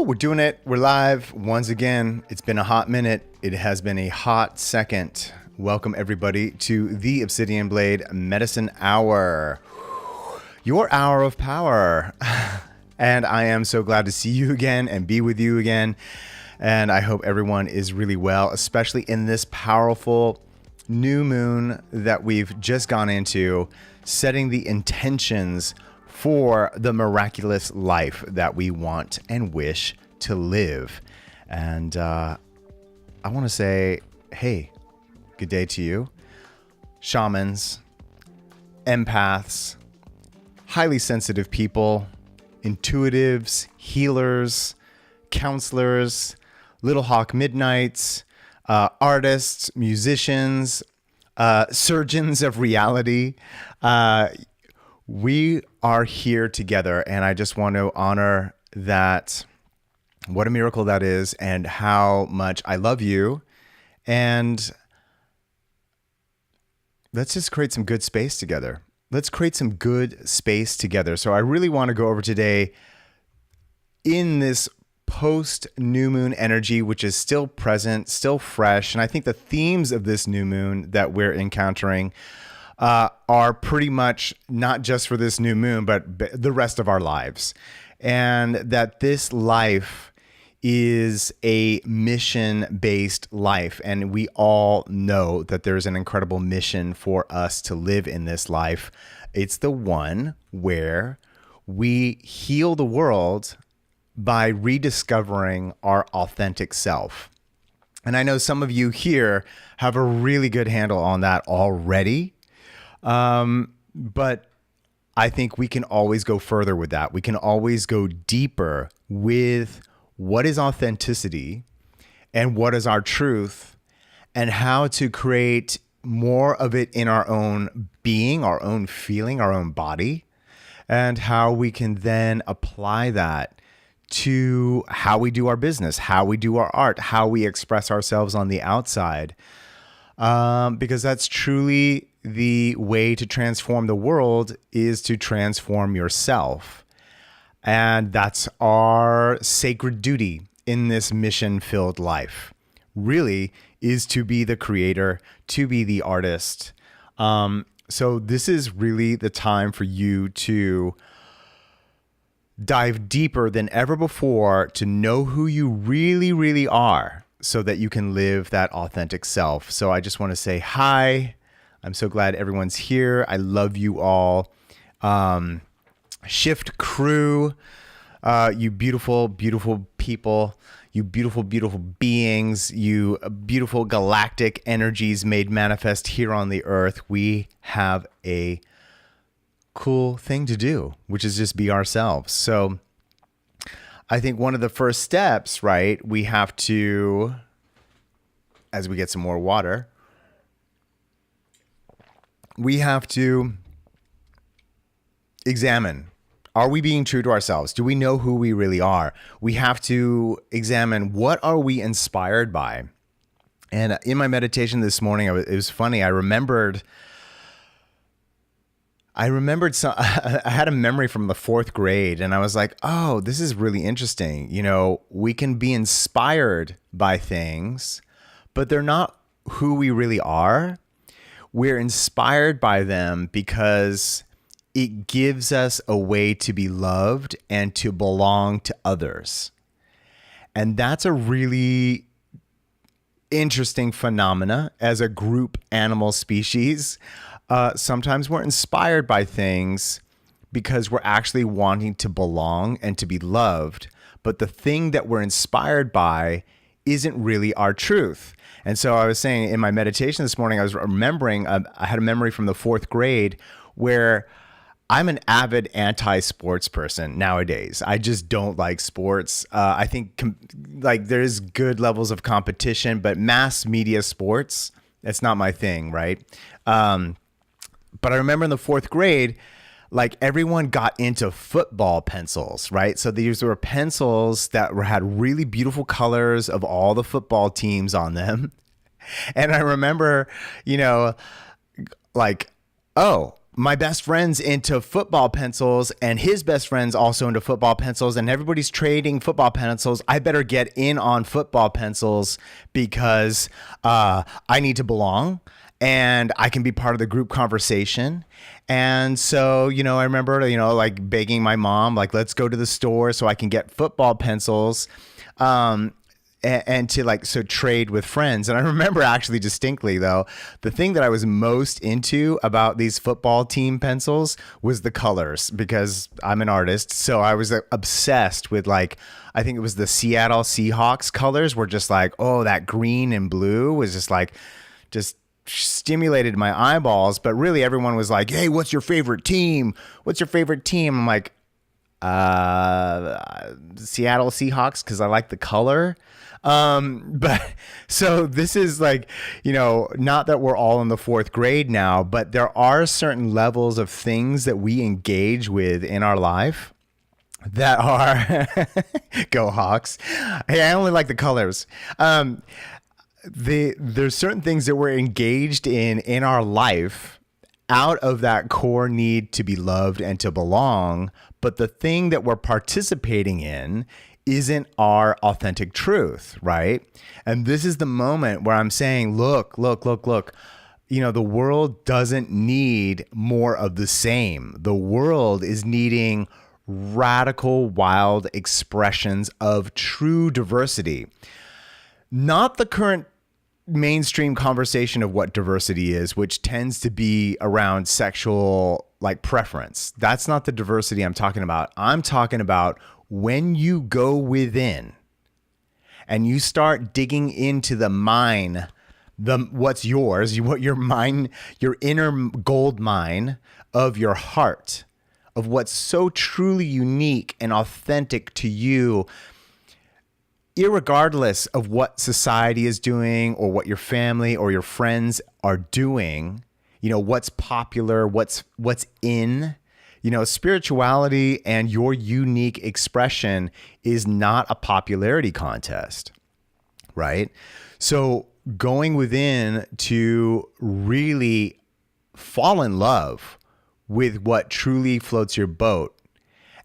We're doing it. We're live once again. It's been a hot minute. It has been a hot second. Welcome everybody to the Obsidian Blade Medicine Hour, your hour of power. And I am so glad to see you again and be with you again. And I hope everyone is really well, especially in this powerful new moon that we've just gone into, setting the intentions for the miraculous life that we want and wish to live. And I want to say, hey, good day to you. Shamans, empaths, highly sensitive people, intuitives, healers, counselors, Little Hawk Midnights, artists, musicians, surgeons of reality. We are here together, and I just want to honor that. What a miracle that is, and how much I love you. And let's just create some good space together. Let's create some good space together. So I really want to go over today in this post new moon energy, which is still present, still fresh. And I think the themes of this new moon that we're encountering are pretty much not just for this new moon, but the rest of our lives. And that this life is a mission-based life. And we all know that there's an incredible mission for us to live in this life. It's the one where we heal the world by rediscovering our authentic self. And I know some of you here have a really good handle on that already. But I think we can always go further with that. We can always go deeper with what is authenticity and what is our truth, and how to create more of it in our own being, our own feeling, our own body, and how we can then apply that to how we do our business, how we do our art, how we express ourselves on the outside. Because that's truly the way to transform the world, is to transform yourself. And that's our sacred duty in this mission-filled life, really, is to be the creator, to be the artist. So this is really the time for you to dive deeper than ever before to know who you really, really are, so that you can live that authentic self. So I just want to say hi. I'm so glad everyone's here. I love you all. Shift crew, you beautiful, beautiful people, you beautiful, beautiful beings, you beautiful galactic energies made manifest here on the earth. We have a cool thing to do, which is just be ourselves. So I think one of the first steps, right, we have to, as we get some more water, we have to examine, are we being true to ourselves? Do we know who we really are? We have to examine, what are we inspired by? And in my meditation this morning, it was funny. I remembered some, I had a memory from the 4th grade, and I was like, oh, this is really interesting. You know, we can be inspired by things, but they're not who we really are. We're inspired by them because it gives us a way to be loved and to belong to others. And that's a really interesting phenomena as a group animal species. Sometimes we're inspired by things because we're actually wanting to belong and to be loved. But the thing that we're inspired by isn't really our truth. And so I was saying in my meditation this morning, I was remembering, I had a memory from the 4th grade where I'm an avid anti-sports person nowadays. I just don't like sports. I think like there's good levels of competition, but mass media sports, that's not my thing, right? But I remember in the 4th grade, like everyone got into football pencils, right? So these were pencils that had really beautiful colors of all the football teams on them. And I remember, you know, like, oh, my best friend's into football pencils and his best friend's also into football pencils and everybody's trading football pencils. I better get in on football pencils because I need to belong and I can be part of the group conversation. And so, I remember, like begging my mom, like, let's go to the store so I can get football pencils. And to trade with friends. And I remember actually distinctly though, the thing that I was most into about these football team pencils was the colors, because I'm an artist. So I was obsessed with I think it was the Seattle Seahawks colors were just that green and blue was just stimulated my eyeballs. But really everyone was like, hey, what's your favorite team? What's your favorite team? I'm like, Seattle Seahawks, because I like the color. But so this is not that we're all in the fourth grade now, but there are certain levels of things that we engage with in our life that are go Hawks. Hey, I only like the colors. There's certain things that we're engaged in our life out of that core need to be loved and to belong. But the thing that we're participating in isn't our authentic truth, right? And this is the moment where I'm saying, look, the world doesn't need more of the same. The world is needing radical, wild expressions of true diversity. Not the current mainstream conversation of what diversity is, which tends to be around sexual preference. That's not the diversity I'm talking about. I'm talking about when you go within and you start digging into the mine, what's yours, what your mine, your inner gold mine of your heart, of what's so truly unique and authentic to you, irregardless of what society is doing or what your family or your friends are doing, what's popular, what's in. Spirituality and your unique expression is not a popularity contest, right? So going within to really fall in love with what truly floats your boat,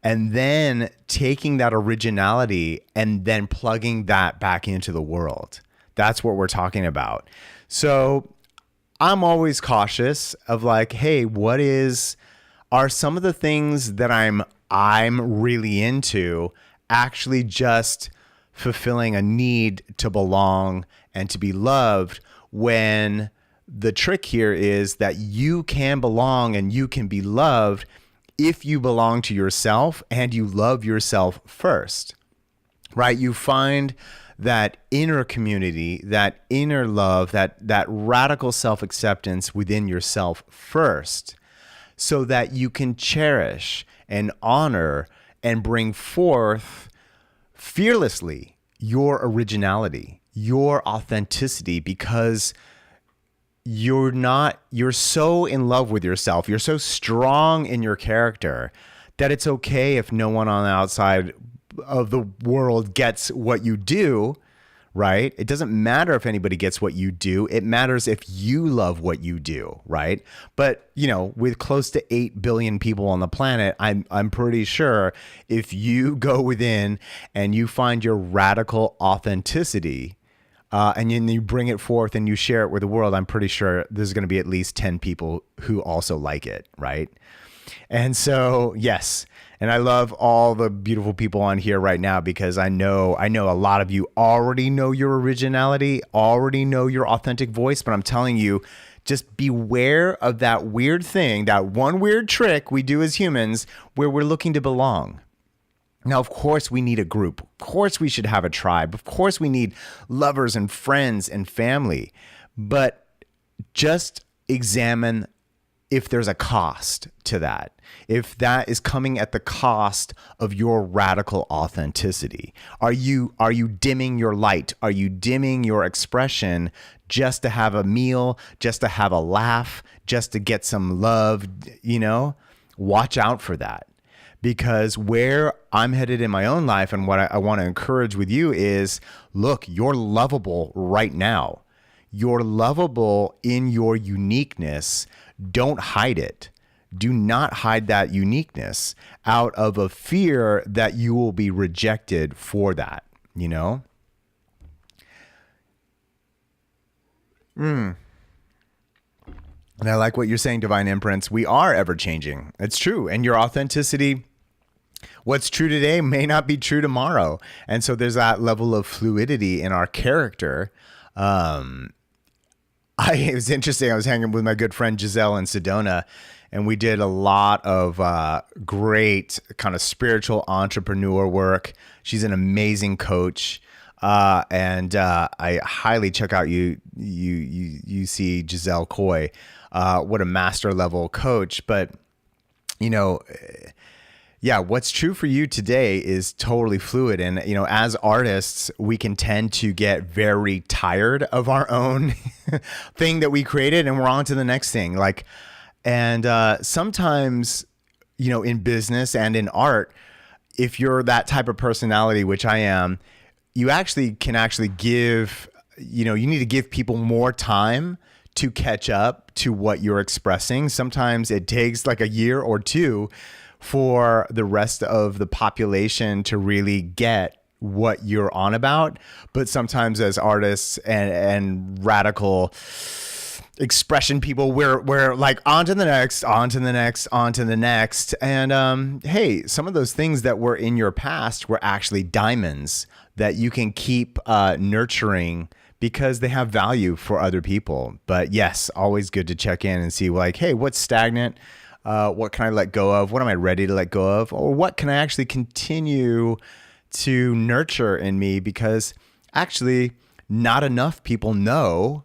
and then taking that originality and then plugging that back into the world. That's what we're talking about. So I'm always cautious of hey, are some of the things that I'm really into actually just fulfilling a need to belong and to be loved, when the trick here is that you can belong and you can be loved if you belong to yourself and you love yourself first, right? You find that inner community, that inner love, that radical self-acceptance within yourself first, so that you can cherish and honor and bring forth fearlessly your originality, your authenticity, because you're so in love with yourself. You're so strong in your character that it's okay if no one on the outside of the world gets what you do, right? It doesn't matter if anybody gets what you do. It matters if you love what you do, right? But, with close to 8 billion people on the planet, I'm pretty sure if you go within and you find your radical authenticity, and then you bring it forth and you share it with the world, I'm pretty sure there's going to be at least 10 people who also like it, right? And so, yes. And I love all the beautiful people on here right now, because I know a lot of you already know your originality, already know your authentic voice, but I'm telling you, just beware of that weird thing, that one weird trick we do as humans where we're looking to belong. Now, of course, we need a group. Of course, we should have a tribe. Of course, we need lovers and friends and family. But just examine if there's a cost to that, if that is coming at the cost of your radical authenticity. Are you dimming your light? Are you dimming your expression just to have a meal, just to have a laugh, just to get some love? Watch out for that. Because where I'm headed in my own life and what I want to encourage with you is, look, you're lovable right now. You're lovable in your uniqueness. Don't hide it. do not hide that uniqueness out of a fear that you will be rejected for that, you know? And I like what you're saying, Divine Imprints. We are ever changing. It's true. And your authenticity, what's true today may not be true tomorrow. And so there's that level of fluidity in our character. It was interesting. I was hanging with my good friend Giselle in Sedona, and we did a lot of great kind of spiritual entrepreneur work. She's an amazing coach. And I highly check out you see Giselle Coy. What a master level coach. But, you know, yeah, what's true for you today is totally fluid. And, you know, as artists, we can tend to get very tired of our own thing that we created, and we're on to the next thing. And sometimes, you know, in business and in art, if you're that type of personality, which I am, you can give, you know, you need to give people more time to catch up to what you're expressing. Sometimes it takes like a year or two for the rest of the population to really get what you're on about. But sometimes as artists and radical expression people, we're like on to the next, on to the next, on to the next. And hey, some of those things that were in your past were actually diamonds that you can keep nurturing because they have value for other people. But yes, always good to check in and see like, hey, what's stagnant? What can I let go of? What am I ready to let go of? Or what can I actually continue to nurture in me? Because actually not enough people know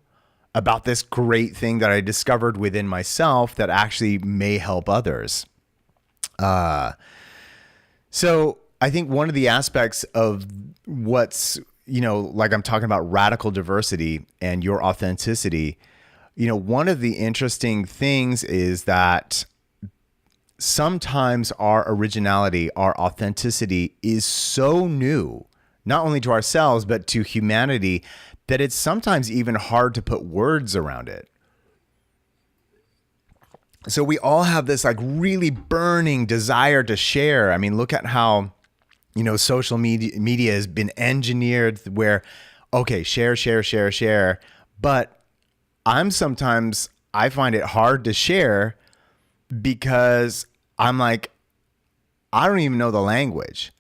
about this great thing that I discovered within myself that actually may help others. So I think one of the aspects of what's, you know, like I'm talking about radical diversity and your authenticity, you know, one of the interesting things is that sometimes our originality, our authenticity is so new, not only to ourselves, but to humanity, that it's sometimes even hard to put words around it. So we all have this like really burning desire to share. I mean, look at how, you know, social media has been engineered where, okay, share. But I find it hard to share because I'm like, I don't even know the language.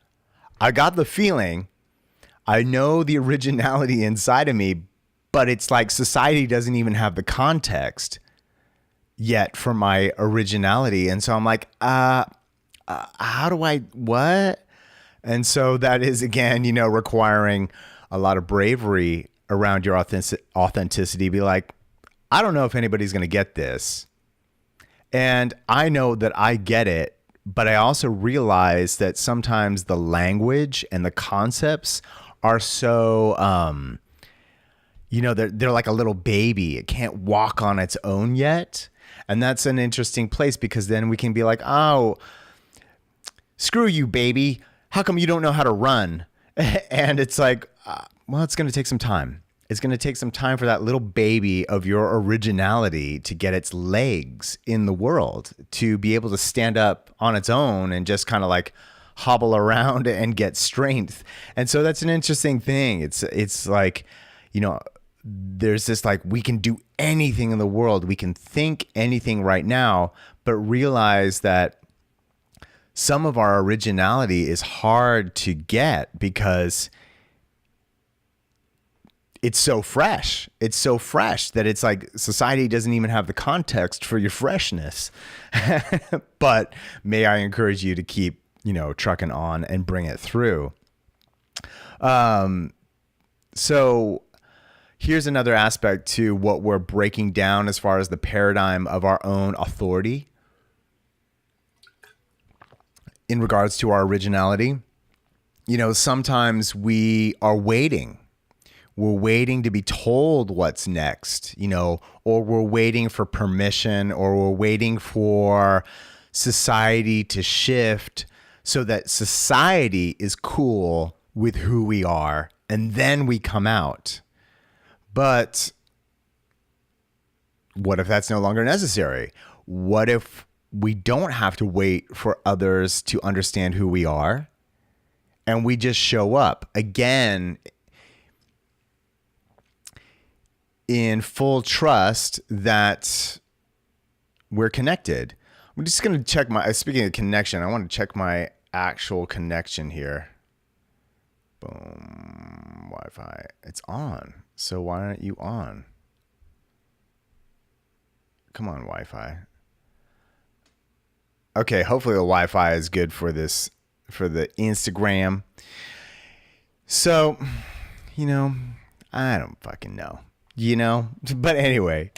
I got the feeling, I know the originality inside of me, but it's like society doesn't even have the context yet for my originality. And so I'm like, how do I, what? And so that is, again, you know, requiring a lot of bravery around your authenticity. Be like, I don't know if anybody's going to get this. And I know that I get it, but I also realize that sometimes the language and the concepts are so, you know, they're like a little baby. It can't walk on its own yet. And that's an interesting place because then we can be like, oh, screw you, baby. How come you don't know how to run? And it's like, well, it's going to take some time. It's going to take some time for that little baby of your originality to get its legs in the world, to be able to stand up on its own and just kind of like hobble around and get strength. And so that's an interesting thing. It's like, you know, there's this like, we can do anything in the world. We can think anything right now, but realize that some of our originality is hard to get because it's so fresh. It's so fresh that it's like society doesn't even have the context for your freshness. But may I encourage you to keep, you know, trucking on and bring it through. So here's another aspect to what we're breaking down as far as the paradigm of our own authority in regards to our originality. You know, sometimes we are waiting. We're waiting to be told what's next, you know, or we're waiting for permission, or we're waiting for society to shift so that society is cool with who we are, and then we come out. But what if that's no longer necessary? What if we don't have to wait for others to understand who we are. And we just show up again in full trust that we're connected. I'm just going to check speaking of connection, I want to check my actual connection here. Boom, Wi-Fi. It's on. So why aren't you on? Come on, Wi-Fi. Okay, hopefully the Wi-Fi is good for the Instagram. So, I don't fucking know, but anyway.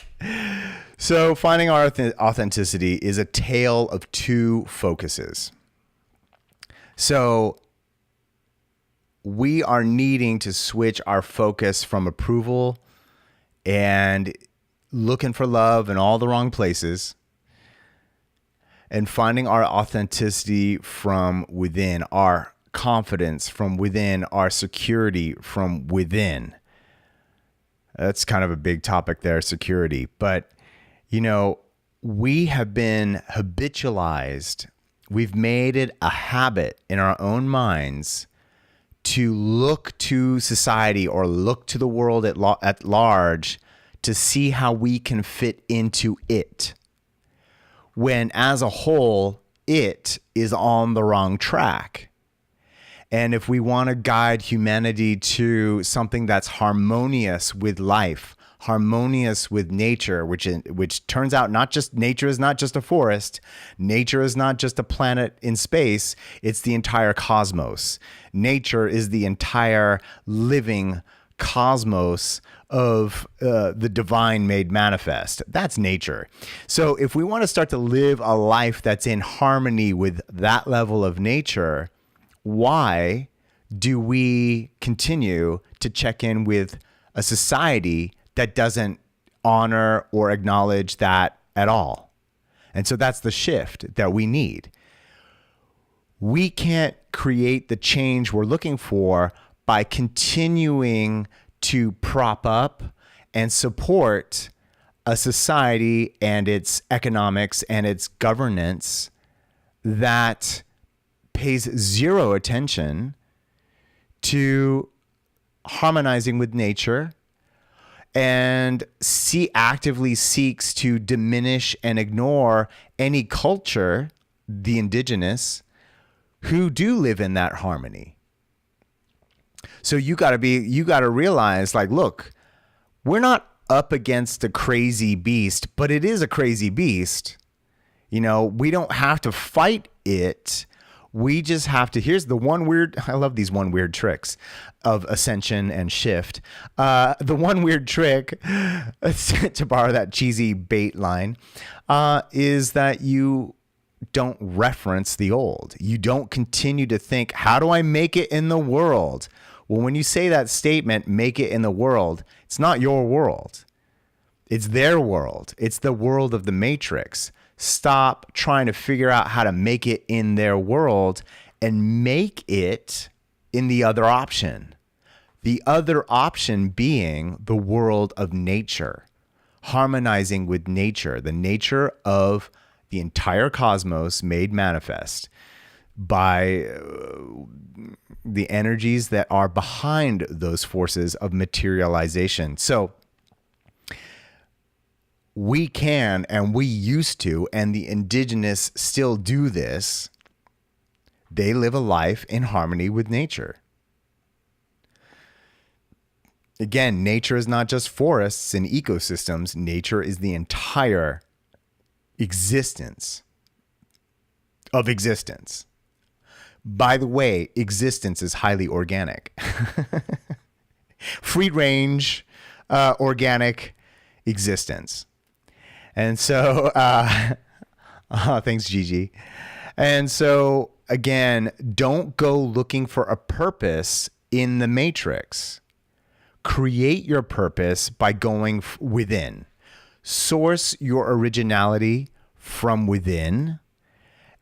So finding our authenticity is a tale of two focuses. So we are needing to switch our focus from approval and looking for love in all the wrong places, and finding our authenticity from within, our confidence from within, our security from within. That's kind of a big topic there, security. But, we have been habitualized. We've made it a habit in our own minds to look to society or look to the world at large to see how we can fit into it, when as a whole, it is on the wrong track. And if we want to guide humanity to something that's harmonious with life, harmonious with nature, which turns out nature is not just a forest, nature is not just a planet in space, it's the entire cosmos. Nature is the entire living cosmos of the divine made manifest. That's nature. So if we want to start to live a life that's in harmony with that level of nature, why do we continue to check in with a society that doesn't honor or acknowledge that at all? And so that's the shift that we need. We can't create the change we're looking for by continuing to prop up and support a society and its economics and its governance that pays zero attention to harmonizing with nature and actively seeks to diminish and ignore any culture, the indigenous, who do live in that harmony. So you got to realize, look, we're not up against a crazy beast, but it is a crazy beast. We don't have to fight it. We just have to, I love these one weird tricks of ascension and shift. The one weird trick, to borrow that cheesy bait line, is that you don't reference the old. You don't continue to think, how do I make it in the world? Well, when you say that statement, make it in the world, it's not your world. It's their world. It's the world of the Matrix. Stop trying to figure out how to make it in their world and make it in the other option. The other option being the world of nature, harmonizing with nature, the nature of the entire cosmos made manifest by the energies that are behind those forces of materialization. So we can, and we used to, and the indigenous still do this. They live a life in harmony with nature. Again, nature is not just forests and ecosystems. Nature is the entire existence of existence. By the way, existence is highly organic. Free range, organic existence. And so, thanks, Gigi. And so, again, don't go looking for a purpose in the Matrix. Create your purpose by going within. Source your originality from within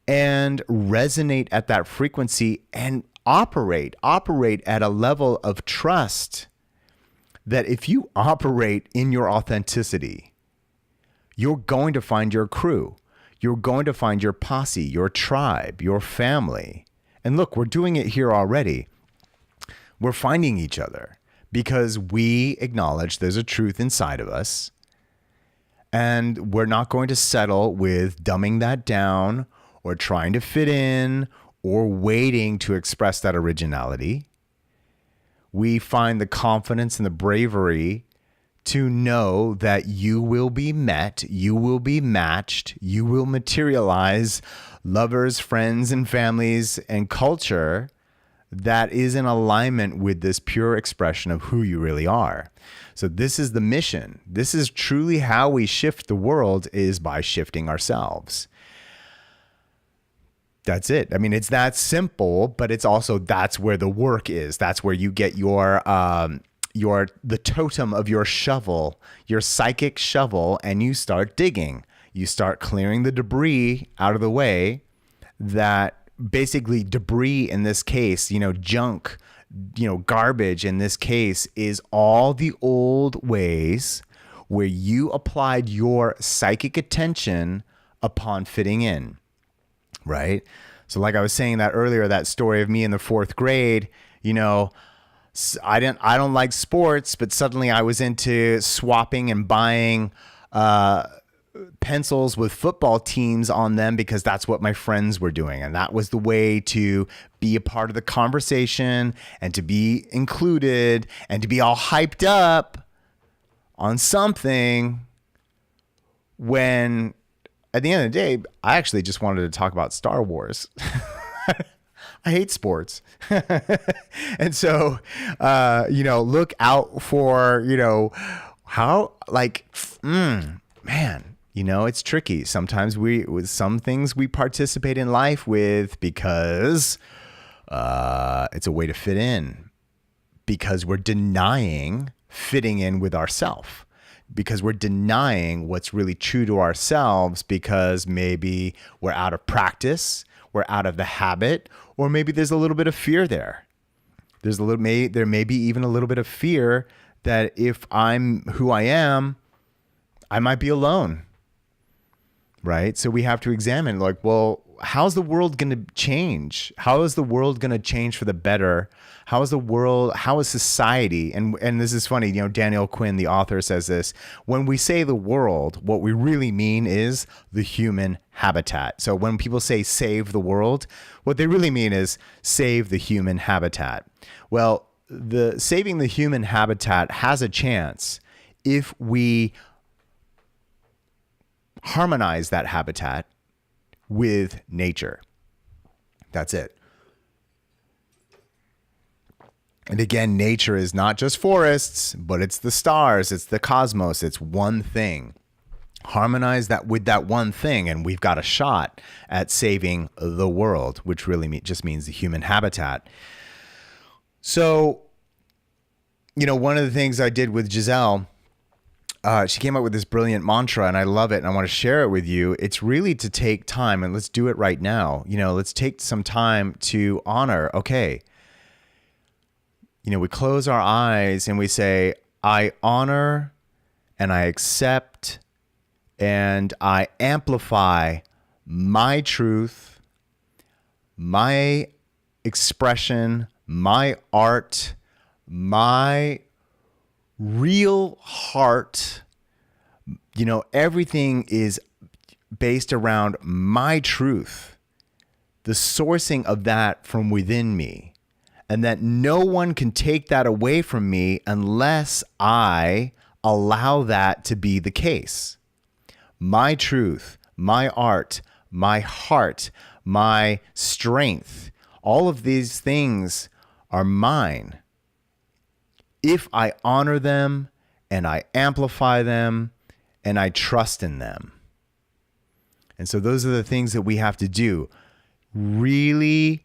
and resonate at that frequency and operate at a level of trust that if you operate in your authenticity, you're going to find your crew. You're going to find your posse, your tribe, your family. And look, we're doing it here already. We're finding each other because we acknowledge there's a truth inside of us. And we're not going to settle with dumbing that down or trying to fit in or waiting to express that originality. We find the confidence and the bravery to know that you will be met, you will be matched, you will materialize lovers, friends, and families and culture that is in alignment with this pure expression of who you really are. So this is the mission. This is truly how we shift the world, is by shifting ourselves. That's it. I mean, it's that simple, but it's also, that's where the work is. That's where you get the totem of your shovel, your psychic shovel, and you start digging. You start clearing the debris out of the way. That basically debris in this case, junk, garbage in this case, is all the old ways where you applied your psychic attention upon fitting in, right? So like I was saying that earlier, that story of me in the 4th grade, I don't like sports, but suddenly I was into swapping and buying pencils with football teams on them because that's what my friends were doing. And that was the way to be a part of the conversation and to be included and to be all hyped up on something, when at the end of the day, I actually just wanted to talk about Star Wars. I hate sports. And so, look out for, how, man, it's tricky. Sometimes with some things we participate in life with because it's a way to fit in, because we're denying fitting in with ourselves, because we're denying what's really true to ourselves, because maybe we're out of practice, we're out of the habit, or maybe there's a little bit of fear there. There may be even a little bit of fear that if I'm who I am, I might be alone, right? So we have to examine, how's the world going to change? How is the world going to change for the better? How is society? And this is funny, Daniel Quinn, the author, says this: when we say the world, what we really mean is the human habitat. So when people say save the world, what they really mean is save the human habitat. Well, the saving the human habitat has a chance if we harmonize that habitat with nature. That's it. And again, nature is not just forests, but it's the stars, it's the cosmos, it's one thing. Harmonize that with that one thing, and we've got a shot at saving the world, which really just means the human habitat. So, one of the things I did with Giselle, she came up with this brilliant mantra, and I love it, and I want to share it with you. It's really to take time, and let's do it right now. Let's take some time to honor, okay. We close our eyes and we say, I honor and I accept and I amplify my truth, my expression, my art, my real heart. Everything is based around my truth, the sourcing of that from within me. And that no one can take that away from me unless I allow that to be the case. My truth, my art, my heart, my strength, all of these things are mine. If I honor them and I amplify them and I trust in them. And so those are the things that we have to do. Really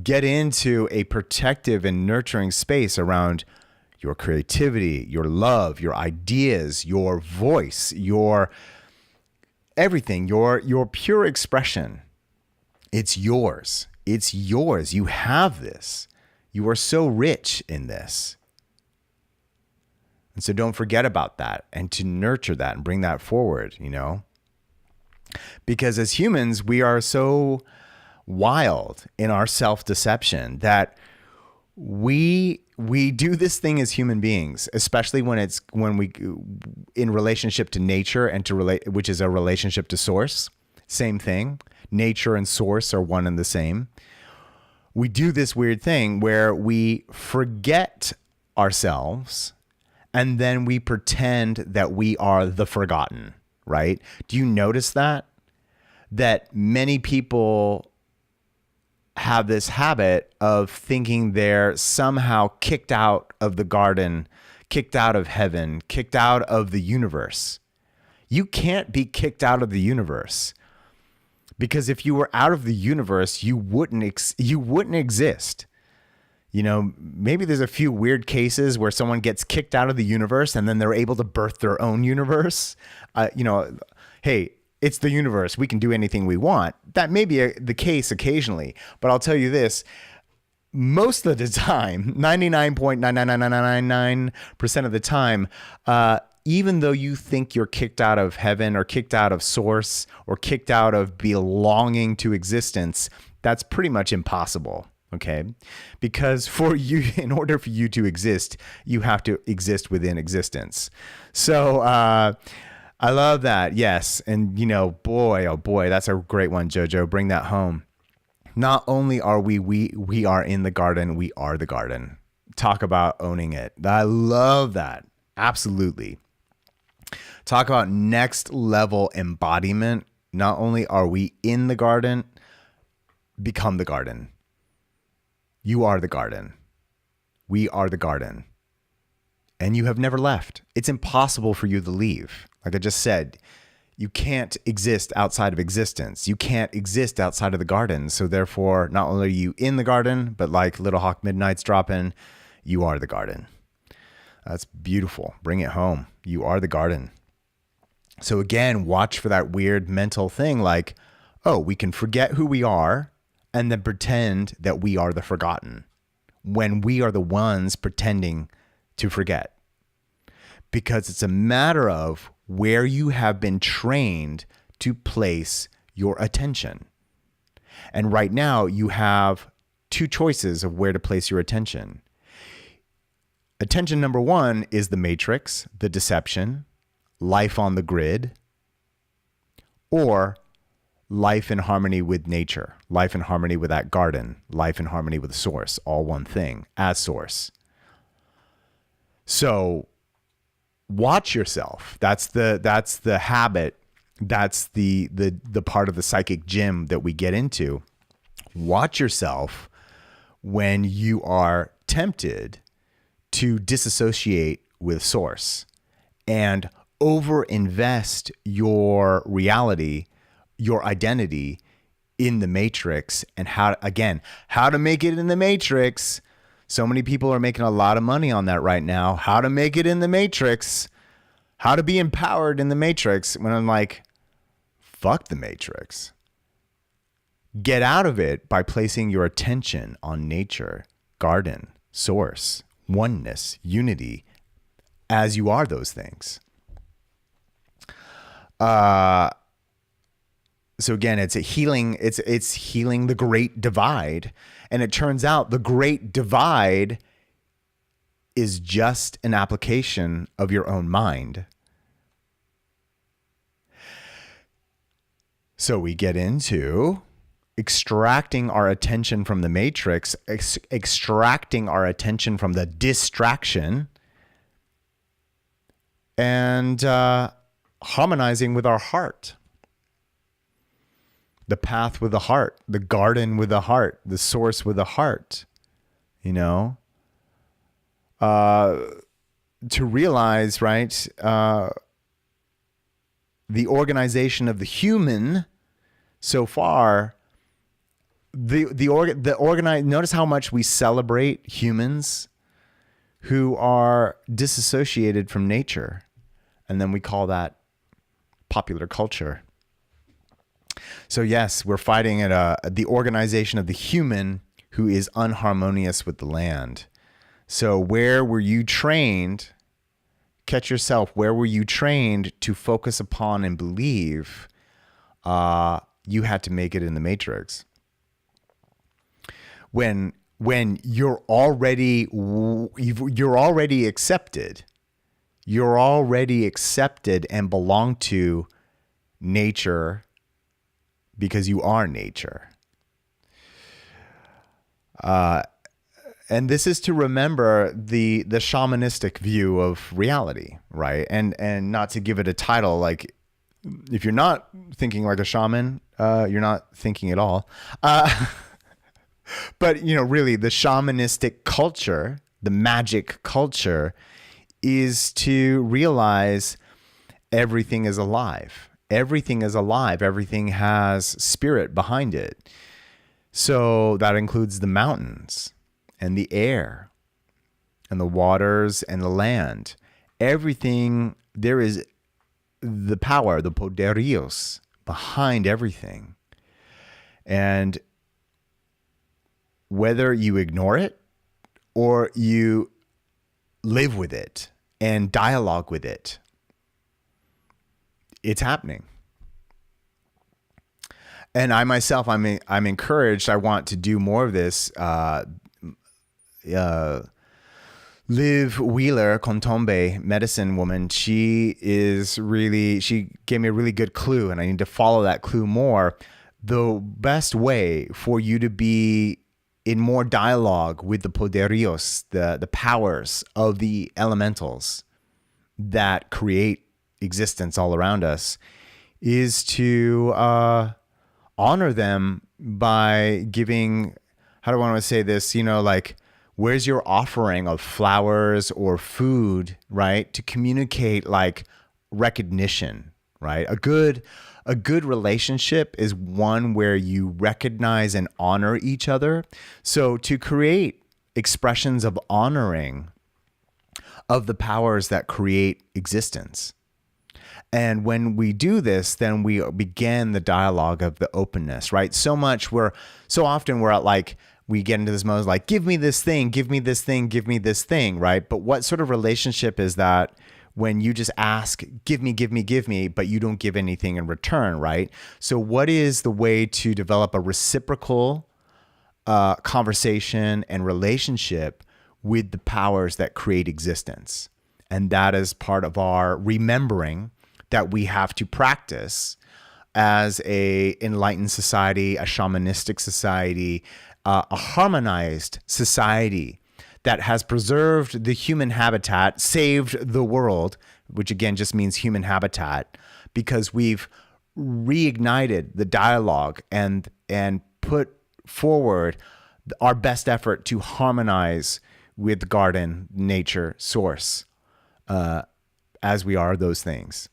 get into a protective and nurturing space around your creativity, your love, your ideas, your voice, your everything, your pure expression. It's yours. It's yours. You have this. You are so rich in this. And so don't forget about that and to nurture that and bring that forward, Because as humans, we are so wild in our self-deception that we do this thing as human beings, especially when we in relationship to nature and to relate, which is a relationship to source. Same thing. Nature and source are one and the same. We do this weird thing where we forget ourselves and then we pretend that we are the forgotten, right? Do you notice that? That many people have this habit of thinking they're somehow kicked out of the garden, kicked out of heaven, kicked out of the universe. You can't be kicked out of the universe, because if you were out of the universe, you wouldn't exist. You know, maybe there's a few weird cases where someone gets kicked out of the universe and then they're able to birth their own universe. Hey, it's the universe. We can do anything we want. That may be the case occasionally, but I'll tell you this. Most of the time, 99.99999% of the time, even though you think you're kicked out of heaven or kicked out of source or kicked out of belonging to existence, that's pretty much impossible. Okay. Because in order for you to exist, you have to exist within existence. So, I love that. Yes. And boy, oh boy, that's a great one, Jojo. Bring that home. Not only are we are in the garden, we are the garden. Talk about owning it. I love that. Absolutely. Talk about next level embodiment. Not only are we in the garden, become the garden. You are the garden. We are the garden. And you have never left. It's impossible for you to leave. Like I just said, you can't exist outside of existence. You can't exist outside of the garden. So therefore, not only are you in the garden, but like Little Hawk Midnight's dropping, you are the garden. That's beautiful. Bring it home. You are the garden. So again, watch for that weird mental thing like, oh, we can forget who we are and then pretend that we are the forgotten when we are the ones pretending to forget. Because it's a matter of where you have been trained to place your attention. And right now you have two choices of where to place your attention. Attention number one is the matrix, the deception, life on the grid, or life in harmony with nature, life in harmony with that garden, life in harmony with the source, all one thing as source. So watch yourself. That's the habit. That's the part of the psychic gym that we get into. Watch yourself when you are tempted to disassociate with source and overinvest your reality, your identity in the matrix, and how to make it in the matrix. So many people are making a lot of money on that right now. How to make it in the matrix, how to be empowered in the matrix. When I'm like, fuck the matrix. Get out of it by placing your attention on nature, garden, source, oneness, unity, as you are those things. So again, it's healing the great divide. And it turns out the great divide is just an application of your own mind. So we get into extracting our attention from the matrix, extracting our attention from the distraction, and harmonizing with our heart. The path with the heart, the garden with the heart, the source with the heart, to realize, right, the organization of the human so far, notice how much we celebrate humans who are disassociated from nature. And then we call that popular culture. So yes, we're fighting at the organization of the human who is unharmonious with the land. So where were you trained? Catch yourself. Where were you trained to focus upon and believe you had to make it in the Matrix. When you're already accepted, you're already accepted and belong to nature because you are nature. And this is to remember the shamanistic view of reality, right? And not to give it a title, like, if you're not thinking like a shaman, you're not thinking at all. But, really the shamanistic culture, the magic culture, is to realize everything is alive. Everything is alive. Everything has spirit behind it. So that includes the mountains and the air and the waters and the land. Everything, there is the power, the poderios behind everything. And whether you ignore it or you live with it and dialogue with it, it's happening. And I myself, I'm encouraged. I want to do more of this. Liv Wheeler, Kontombe medicine woman, she gave me a really good clue, and I need to follow that clue more. The best way for you to be in more dialogue with the poderios, the powers of the elementals that create existence all around us, is to honor them by giving, how do I want to say this? Like, where's your offering of flowers or food, right? To communicate like recognition, right? A good relationship is one where you recognize and honor each other. So to create expressions of honoring of the powers that create existence. And when we do this, then we begin the dialogue of the openness, right? So often we're at like, we get into this mode like, give me this thing, give me this thing, give me this thing, right? But what sort of relationship is that when you just ask, give me, but you don't give anything in return, right? So what is the way to develop a reciprocal conversation and relationship with the powers that create existence? And that is part of our remembering that we have to practice as a enlightened society, a shamanistic society, a harmonized society that has preserved the human habitat, saved the world, which again just means human habitat, because we've reignited the dialogue and put forward our best effort to harmonize with garden, nature, source, as we are those things.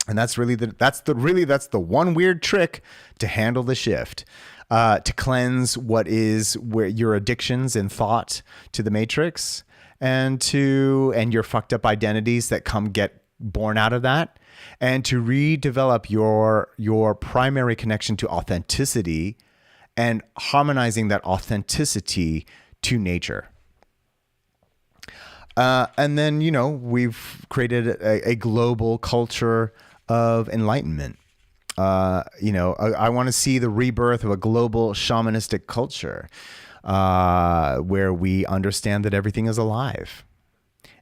And that's the one weird trick to handle the shift. To cleanse where your addictions and thought to the matrix and your fucked up identities that get born out of that, and to redevelop your primary connection to authenticity and harmonizing that authenticity to nature. And then, we've created a global culture of enlightenment. I want to see the rebirth of a global shamanistic culture where we understand that everything is alive.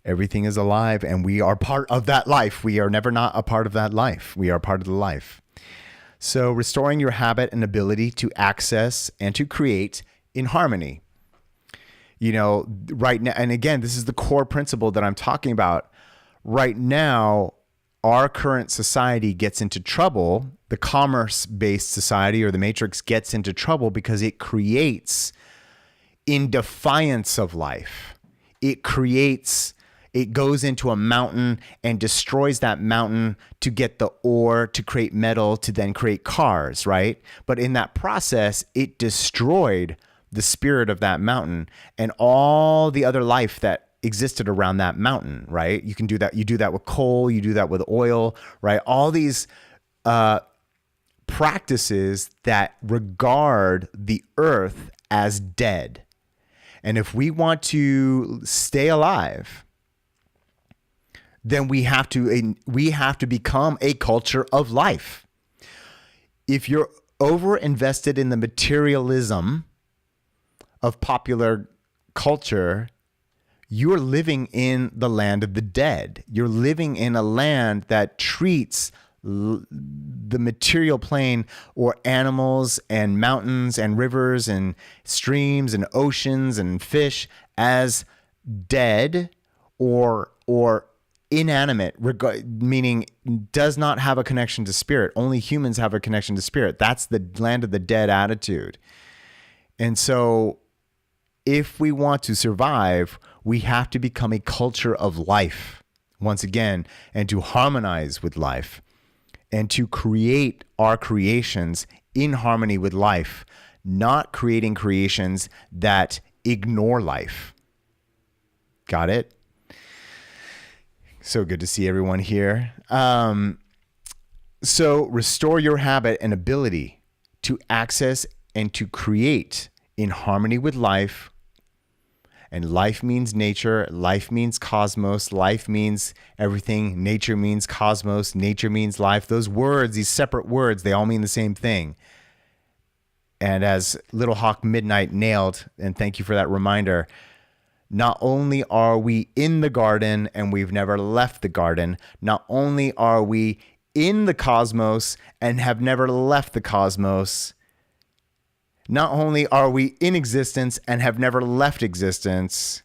Everything is alive, and we are part of that life. We are never not a part of that life. We are part of the life. So restoring your habit and ability to access and to create in harmony. Right now, and again, this is the core principle that I'm talking about. Right now, our current society gets into trouble. The commerce-based society or the matrix gets into trouble because it creates in defiance of life. It goes into a mountain and destroys that mountain to get the ore, to create metal, to then create cars, right? But in that process, it destroyed the spirit of that mountain and all the other life that existed around that mountain, right? You can do that. You do that with coal. You do that with oil, right? All these practices that regard the earth as dead. And if we want to stay alive, then we have to become a culture of life. if you're over invested in the materialism of popular culture, you're living in the land of the dead. You're living in a land that treats the material plane, or animals and mountains and rivers and streams and oceans and fish, as dead or inanimate, meaning does not have a connection to spirit. Only humans have a connection to spirit. That's the land of the dead attitude. And so if we want to survive, we have to become a culture of life once again, and to harmonize with life, and to create our creations in harmony with life, not creating creations that ignore life. Got it? So good to see everyone here. So restore your habit and ability to access and to create in harmony with life. And life means nature. Life means cosmos. Life means everything. Nature means cosmos. Nature means life. Those words, these separate words, they all mean the same thing. And as Little Hawk Midnight nailed, and thank you for that reminder, not only are we in the garden and we've never left the garden, not only are we in the cosmos and have never left the cosmos, not only are we in existence and have never left existence,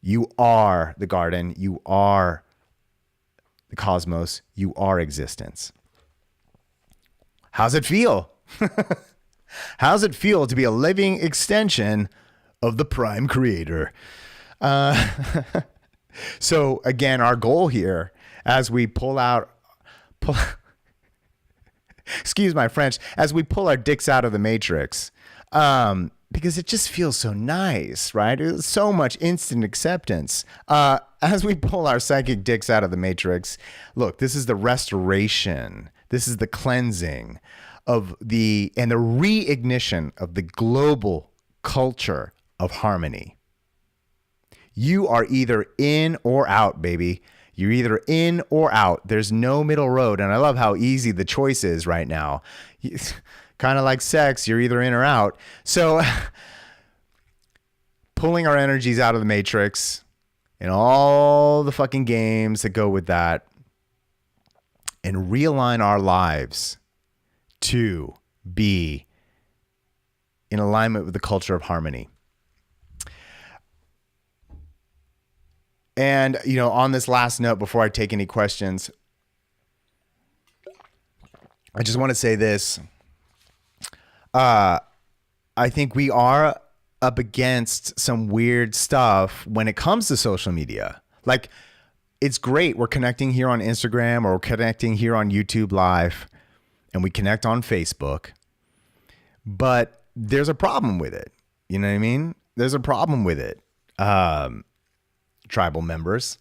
you are the garden, you are the cosmos, you are existence. How's it feel? How's it feel to be a living extension of the prime creator? So again, our goal here, as we excuse my French, as we pull our dicks out of the matrix, because it just feels so nice, right? It's so much instant acceptance. As we pull our psychic dicks out of the matrix, look, this is the restoration. This is the cleansing of the reignition of the global culture of harmony. You are either in or out, baby. You're either in or out. There's no middle road. And I love how easy the choice is right now. Kind of like sex, you're either in or out. So pulling our energies out of the matrix and all the fucking games that go with that, and realign our lives to be in alignment with the culture of harmony. And, you know, on this last note, before I take any questions, I just want to say this. I think we are up against some weird stuff when it comes to social media. Like, it's great. We're connecting here on Instagram, or we're connecting here on YouTube Live, and we connect on Facebook. But there's a problem with it. You know what I mean? There's a problem with it. Tribal members.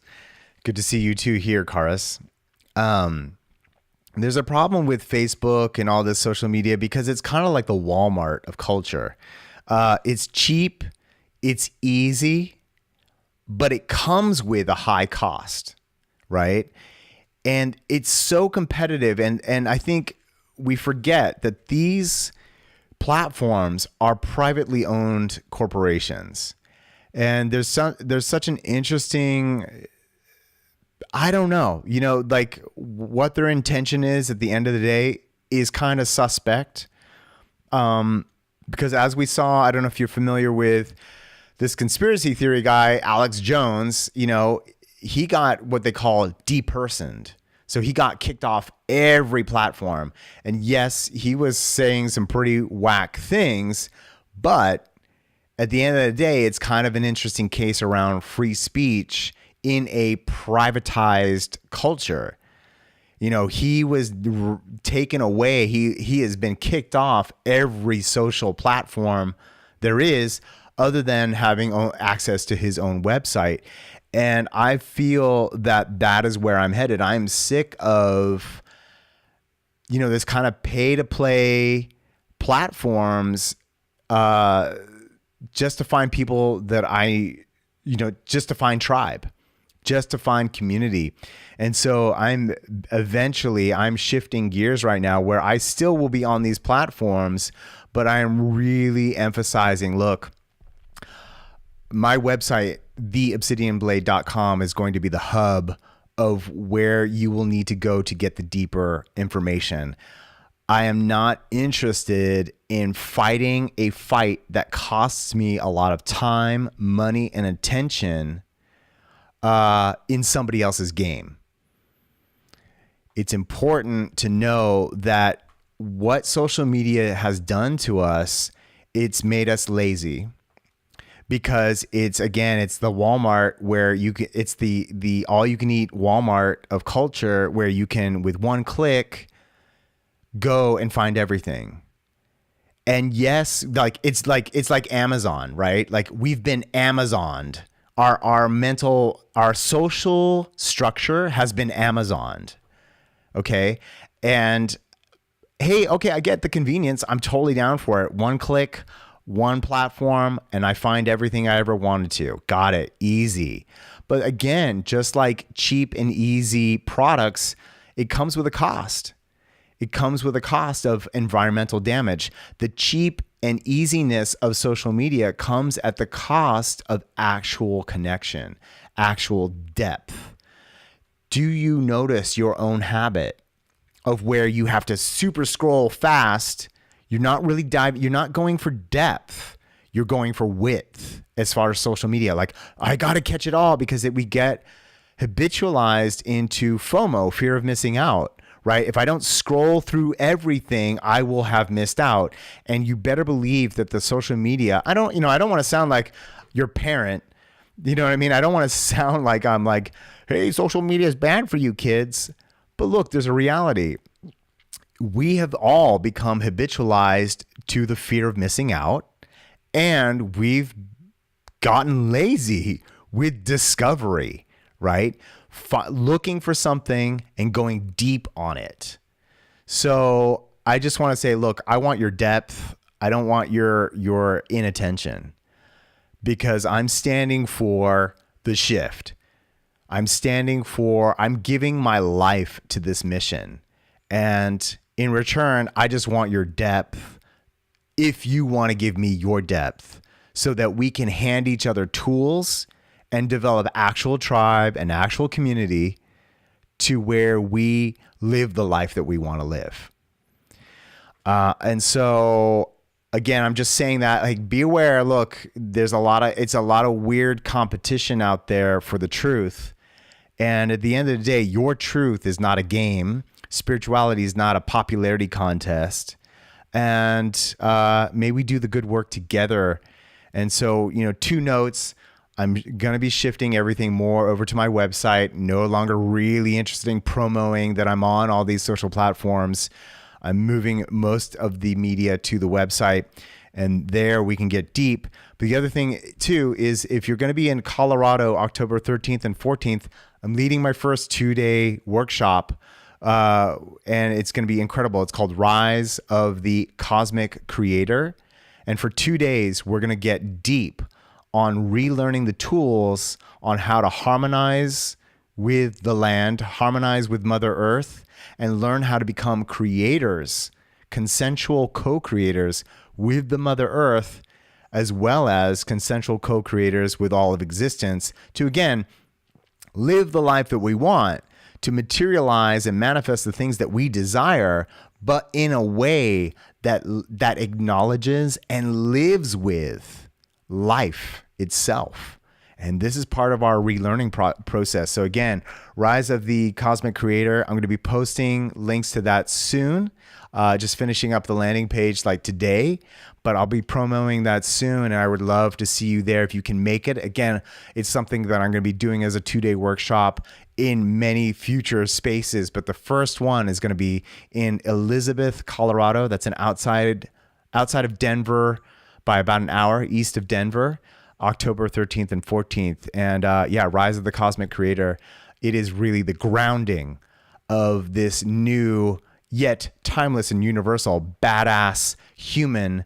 Good to see you too here, Karis. There's a problem with Facebook and all this social media because it's kind of like the Walmart of culture. It's cheap, it's easy, but it comes with a high cost, right? And it's so competitive. And I think we forget that these platforms are privately owned corporations. And there's such an interesting, I don't know, you know, like what their intention is at the end of the day is kind of suspect. Because as we saw, I don't know if you're familiar with this conspiracy theory guy, Alex Jones, you know, he got what they call depersoned. So he got kicked off every platform. And yes, he was saying some pretty whack things, but at the end of the day, it's kind of an interesting case around free speech in a privatized culture. You know, he was taken away. He has been kicked off every social platform there is, other than having access to his own website. And I feel that that is where I'm headed. I'm sick of, you know, this kind of pay to play platforms, just to find people that just to find tribe. just to find community. And so I'm shifting gears right now where I still will be on these platforms, but I am really emphasizing, look, my website, theobsidianblade.com, is going to be the hub of where you will need to go to get the deeper information. I am not interested in fighting a fight that costs me a lot of time, money, and attention in somebody else's game. It's important to know that what social media has done to us, it's made us lazy. Because it's the Walmart where it's the all you can eat Walmart of culture, where you can, with one click, go and find everything. And yes, it's like Amazon, right? Like, we've been Amazoned. Our social structure has been Amazoned. Okay. And hey, okay, I get the convenience. I'm totally down for it. One click, one platform, and I find everything I ever wanted to. Got it. Easy. But again, just like cheap and easy products, it comes with a cost. It comes with a cost of environmental damage. The cheap and easiness of social media comes at the cost of actual connection, actual depth. Do you notice your own habit of where you have to super scroll fast? You're not really you're not going for depth. You're going for width as far as social media. Like, I got to catch it all, because we get habitualized into FOMO, fear of missing out, right? If I don't scroll through everything, I will have missed out. And you better believe that the social media, I don't want to sound like your parent. You know what I mean? I don't want to sound like I'm like, hey, social media is bad for you kids. But look, there's a reality. We have all become habitualized to the fear of missing out, and we've gotten lazy with discovery, right? Looking for something and going deep on it. So I just want to say, look, I want your depth. I don't want your inattention, because I'm standing for the shift. I'm giving my life to this mission. And in return, I just want your depth, if you want to give me your depth, so that we can hand each other tools and develop actual tribe and actual community to where we live the life that we want to live. And so, again, I'm just saying that, like, be aware. Look, it's a lot of weird competition out there for the truth. And at the end of the day, your truth is not a game. Spirituality is not a popularity contest. And may we do the good work together. And so, 2 notes. I'm going to be shifting everything more over to my website. No longer really interested in promoting that I'm on all these social platforms. I'm moving most of the media to the website, and there we can get deep. But the other thing too is, if you're going to be in Colorado, October 13th and 14th, I'm leading my first 2-day workshop, and it's going to be incredible. It's called Rise of the Cosmic Creator. And for 2 days, we're going to get deep on relearning the tools on how to harmonize with the land, harmonize with Mother Earth, and learn how to become creators, consensual co-creators with the Mother Earth, as well as consensual co-creators with all of existence, to, again, live the life that we want, to materialize and manifest the things that we desire, but in a way that acknowledges and lives with life itself. And this is part of our relearning process. So again, Rise of the Cosmic Creator, I'm going to be posting links to that soon. Just finishing up the landing page like today, but I'll be promoting that soon, and I would love to see you there if you can make it. Again, it's something that I'm going to be doing as a 2-day workshop in many future spaces, but the first one is going to be in Elizabeth, Colorado. That's outside of Denver by about an hour east of Denver, October 13th and 14th. And Rise of the Cosmic Creator. It is really the grounding of this new, yet timeless and universal, badass human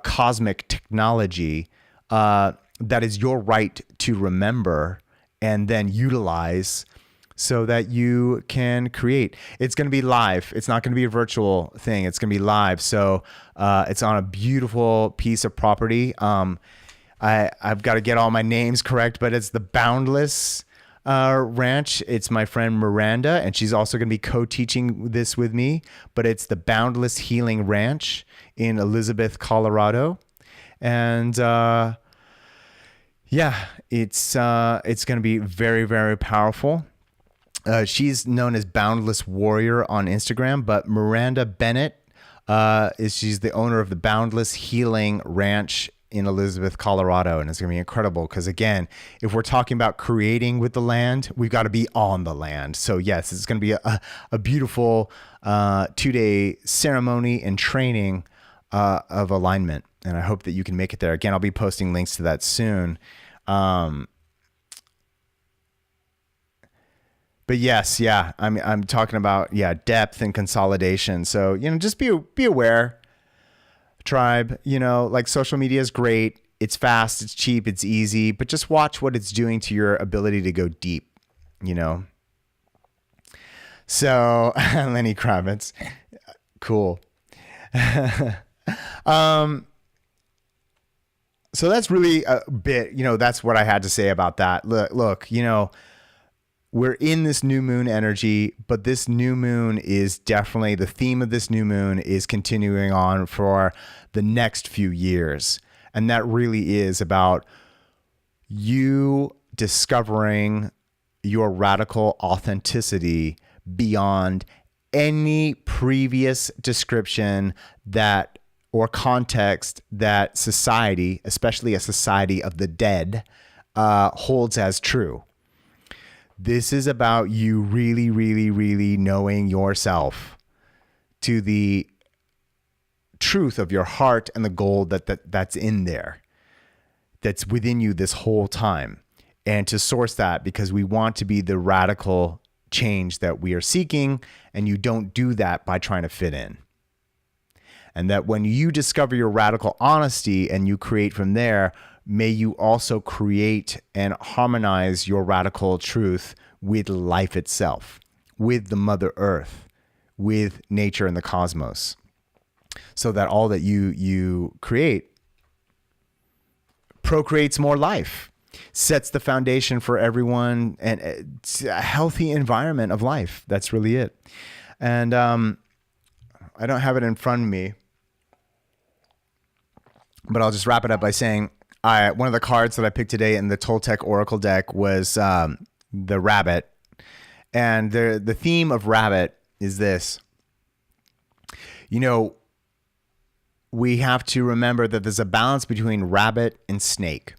cosmic technology that is your right to remember and then utilize so that you can create. It's going to be live. It's not going to be a virtual thing. It's going to be live. So it's on a beautiful piece of property. I've got to get all my names correct, but it's the Boundless Ranch. It's my friend Miranda, and she's also going to be co-teaching this with me, but it's the Boundless Healing Ranch in Elizabeth, Colorado. And yeah, it's going to be very, very powerful. She's known as Boundless Warrior on Instagram, but Miranda Bennett she's the owner of the Boundless Healing Ranch in Elizabeth, Colorado. And it's going to be incredible because, again, if we're talking about creating with the land, we've got to be on the land. So yes, it's going to be a beautiful 2-day ceremony and training of alignment. And I hope that you can make it there. Again, I'll be posting links to that soon. But yes, yeah, I'm talking about, depth and consolidation. So, just be aware, tribe. Like, social media is great. It's fast, it's cheap, it's easy, but just watch what it's doing to your ability to go deep, So, Lenny Kravitz, cool. So that's really a bit, that's what I had to say about that. Look, we're in this new moon energy, but this new moon is definitely, the theme of this new moon is continuing on for the next few years. And that really is about you discovering your radical authenticity beyond any previous description or context that society, especially a society of the dead, holds as true. This is about you really, really, really knowing yourself to the truth of your heart and the gold that's in there, that's within you this whole time, and to source that, because we want to be the radical change that we are seeking, and you don't do that by trying to fit in. And that when you discover your radical honesty and you create from there, may you also create and harmonize your radical truth with life itself, with the Mother Earth, with nature and the cosmos, so that all that you create procreates more life, sets the foundation for everyone, and it's a healthy environment of life. That's really it. And I don't have it in front of me, but I'll just wrap it up by saying one of the cards that I picked today in the Toltec Oracle deck was the rabbit. And the theme of rabbit is this. We have to remember that there's a balance between rabbit and snake.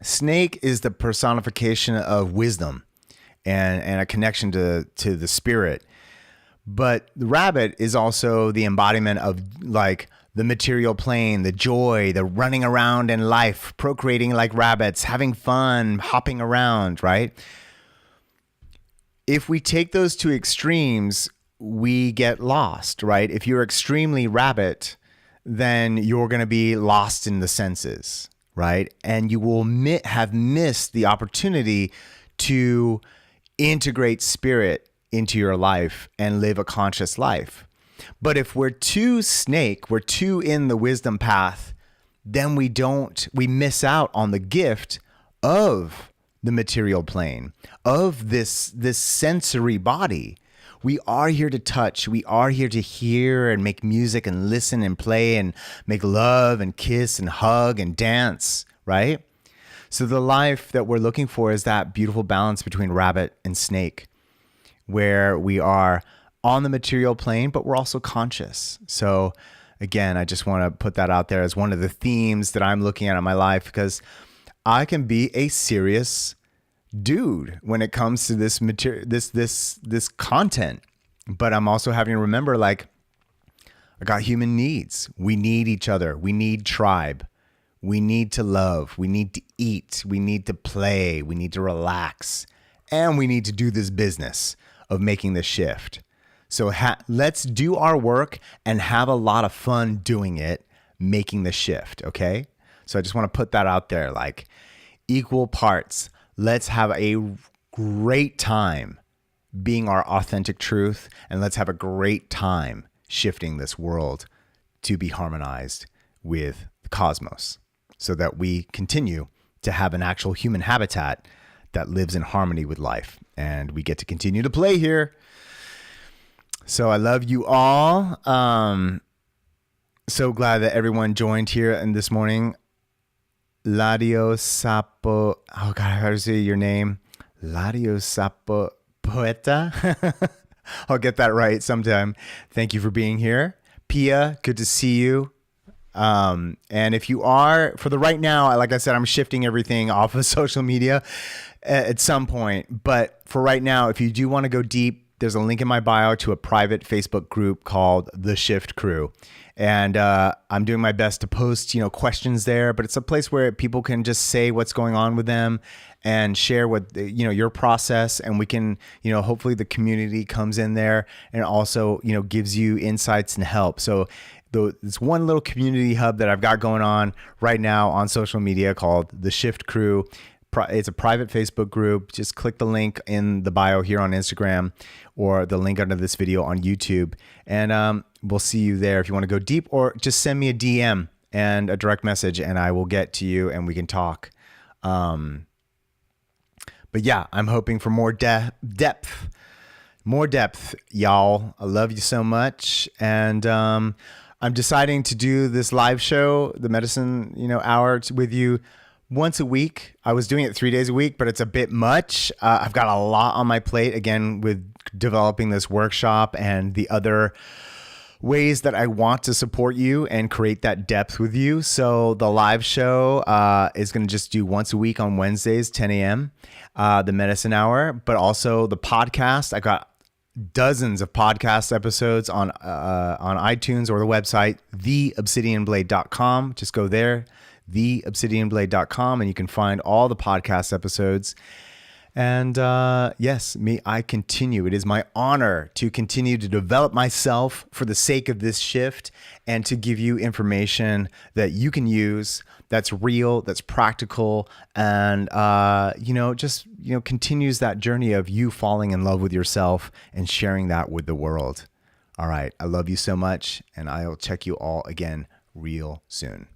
Snake is the personification of wisdom and a connection to the spirit. But the rabbit is also the embodiment of, like, the material plane, the joy, the running around in life, procreating like rabbits, having fun, hopping around, right? If we take those two extremes, we get lost, right? If you're extremely rabbit, then you're going to be lost in the senses, right? And you will have missed the opportunity to integrate spirit into your life and live a conscious life. But if we're too snake, we're too in the wisdom path, then we miss out on the gift of the material plane, of this sensory body. We are here to touch. We are here to hear and make music and listen and play and make love and kiss and hug and dance, right? So the life that we're looking for is that beautiful balance between rabbit and snake, where we are on the material plane, but we're also conscious. So again, I just want to put that out there as one of the themes that I'm looking at in my life, because I can be a serious dude when it comes to this material, this content, but I'm also having to remember, like, I got human needs. We need each other. We need tribe. We need to love. We need to eat. We need to play. We need to relax. And we need to do this business of making the shift. So let's do our work and have a lot of fun doing it, making the shift, okay? So I just want to put that out there, like, equal parts Let's have a great time being our authentic truth, and let's have a great time shifting this world to be harmonized with the cosmos so that we continue to have an actual human habitat that lives in harmony with life. And we get to continue to play here. So I love you all. So glad that everyone joined here and this morning. Ladio Sapo. Oh God, how to say your name? Ladio Sapo Poeta. I'll get that right sometime. Thank you for being here. Pia, good to see you. And if you are, for the right now, like I said, I'm shifting everything off of social media at some point. But for right now, if you do want to go deep, there's a link in my bio to a private Facebook group called The Shift Crew. And I'm doing my best to post, questions there. But it's a place where people can just say what's going on with them and share what, your process. And we can, hopefully the community comes in there and also, gives you insights and help. So this one little community hub that I've got going on right now on social media called The Shift Crew. It's a private Facebook group. Just click the link in the bio here on Instagram or the link under this video on YouTube. And we'll see you there if you want to go deep, or just send me a DM and a direct message and I will get to you and we can talk. But yeah, I'm hoping for more depth, y'all. I love you so much. And I'm deciding to do this live show, the medicine, hour with you once a week. I was doing it 3 days a week, but it's a bit much. I've got a lot on my plate, again, with developing this workshop and the other ways that I want to support you and create that depth with you. So the live show is going to just do once a week on Wednesdays, 10 a.m., the medicine hour, but also the podcast. I got dozens of podcast episodes on iTunes or the website, theobsidianblade.com. Just go there, theobsidianblade.com, and you can find all the podcast episodes. And yes, I continue. It is my honor to continue to develop myself for the sake of this shift and to give you information that you can use, that's real, that's practical, and continues that journey of you falling in love with yourself and sharing that with the world. All right, I love you so much, and I'll check you all again real soon.